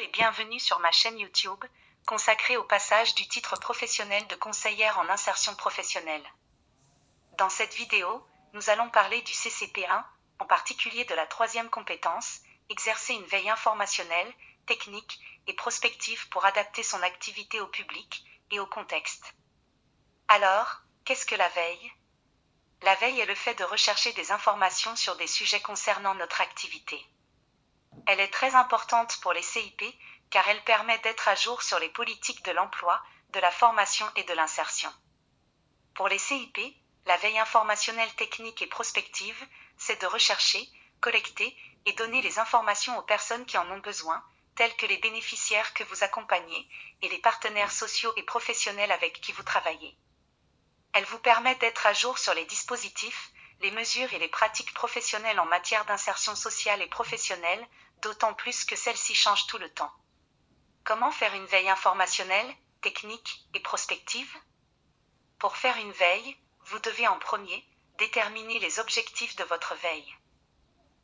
Et bienvenue sur ma chaîne YouTube, consacrée au passage du titre professionnel de conseillère en insertion professionnelle. Dans cette vidéo, nous allons parler du CCP1, en particulier de la troisième compétence, exercer une veille informationnelle, technique et prospective pour adapter son activité au public et au contexte. Alors, qu'est-ce que la veille ? La veille est le fait de rechercher des informations sur des sujets concernant notre activité. Elle est très importante pour les CIP car elle permet d'être à jour sur les politiques de l'emploi, de la formation et de l'insertion. Pour les CIP, la veille informationnelle technique et prospective, c'est de rechercher, collecter et donner les informations aux personnes qui en ont besoin, telles que les bénéficiaires que vous accompagnez et les partenaires sociaux et professionnels avec qui vous travaillez. Elle vous permet d'être à jour sur les dispositifs, les mesures et les pratiques professionnelles en matière d'insertion sociale et professionnelle, d'autant plus que celles-ci changent tout le temps. Comment faire une veille informationnelle, technique et prospective ? Pour faire une veille, vous devez en premier déterminer les objectifs de votre veille.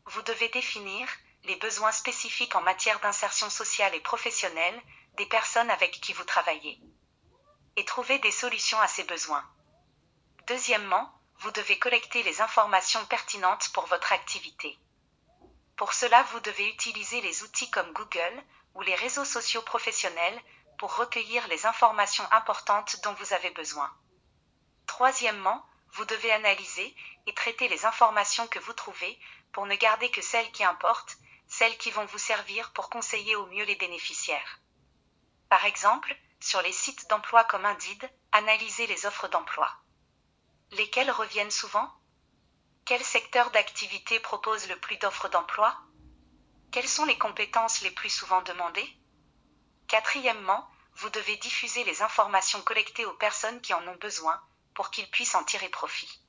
Vous devez définir les besoins spécifiques en matière d'insertion sociale et professionnelle des personnes avec qui vous travaillez et trouver des solutions à ces besoins. Deuxièmement, vous devez collecter les informations pertinentes pour votre activité. Pour cela, vous devez utiliser les outils comme Google ou les réseaux sociaux professionnels pour recueillir les informations importantes dont vous avez besoin. Troisièmement, vous devez analyser et traiter les informations que vous trouvez pour ne garder que celles qui importent, celles qui vont vous servir pour conseiller au mieux les bénéficiaires. Par exemple, sur les sites d'emploi comme Indeed, analysez les offres d'emploi. Lesquelles reviennent souvent ? Quel secteur d'activité propose le plus d'offres d'emploi ? Quelles sont les compétences les plus souvent demandées ? Quatrièmement, vous devez diffuser les informations collectées aux personnes qui en ont besoin pour qu'ils puissent en tirer profit.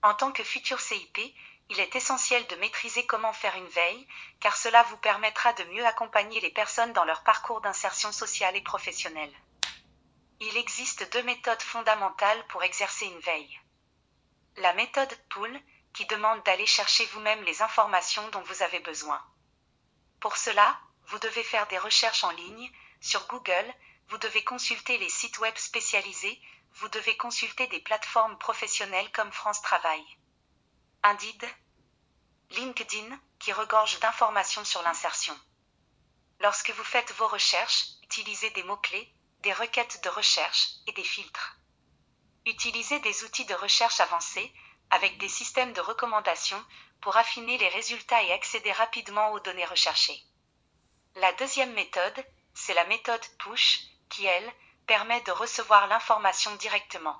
En tant que futur CIP, il est essentiel de maîtriser comment faire une veille, car cela vous permettra de mieux accompagner les personnes dans leur parcours d'insertion sociale et professionnelle. Il existe deux méthodes fondamentales pour exercer une veille. La méthode Pull, qui demande d'aller chercher vous-même les informations dont vous avez besoin. Pour cela, vous devez faire des recherches en ligne, sur Google, vous devez consulter les sites web spécialisés, vous devez consulter des plateformes professionnelles comme France Travail, Indeed, LinkedIn, qui regorgent d'informations sur l'insertion. Lorsque vous faites vos recherches, utilisez des mots-clés, des requêtes de recherche et des filtres. Utilisez des outils de recherche avancés, avec des systèmes de recommandation, pour affiner les résultats et accéder rapidement aux données recherchées. La deuxième méthode, c'est la méthode Push, qui, elle, permet de recevoir l'information directement.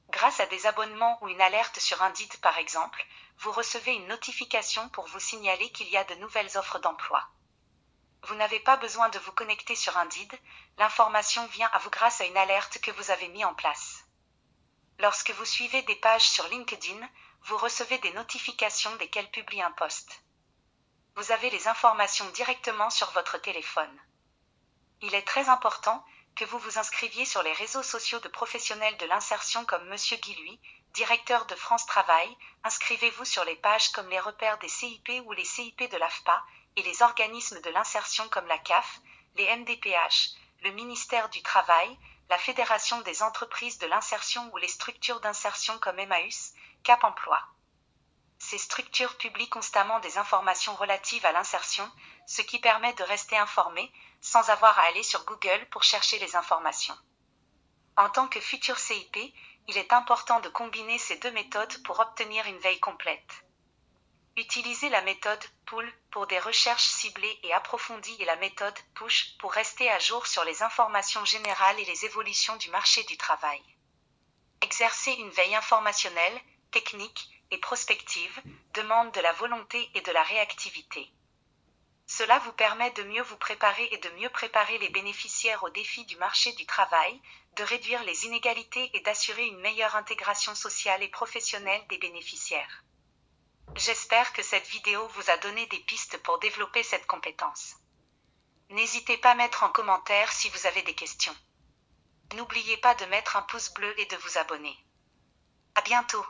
Grâce à des abonnements ou une alerte sur Indeed par exemple, vous recevez une notification pour vous signaler qu'il y a de nouvelles offres d'emploi. Vous n'avez pas besoin de vous connecter sur Indeed, l'information vient à vous grâce à une alerte que vous avez mise en place. Lorsque vous suivez des pages sur LinkedIn, vous recevez des notifications dès qu'elles publient un post. Vous avez les informations directement sur votre téléphone. Il est très important que vous vous inscriviez sur les réseaux sociaux de professionnels de l'insertion comme Monsieur Guilhuy, directeur de France Travail. Inscrivez-vous sur les pages comme les repères des CIP ou les CIP de l'AFPA et les organismes de l'insertion comme la CAF, les MDPH, le ministère du Travail, la Fédération des entreprises de l'insertion ou les structures d'insertion comme Emmaüs, Cap Emploi. Ces structures publient constamment des informations relatives à l'insertion, ce qui permet de rester informé sans avoir à aller sur Google pour chercher les informations. En tant que futur CIP, il est important de combiner ces deux méthodes pour obtenir une veille complète. Utilisez la méthode Pull pour des recherches ciblées et approfondies et la méthode Push pour rester à jour sur les informations générales et les évolutions du marché du travail. Exercer une veille informationnelle, technique et prospective demande de la volonté et de la réactivité. Cela vous permet de mieux vous préparer et de mieux préparer les bénéficiaires aux défis du marché du travail, de réduire les inégalités et d'assurer une meilleure intégration sociale et professionnelle des bénéficiaires. J'espère que cette vidéo vous a donné des pistes pour développer cette compétence. N'hésitez pas à mettre en commentaire si vous avez des questions. N'oubliez pas de mettre un pouce bleu et de vous abonner. À bientôt.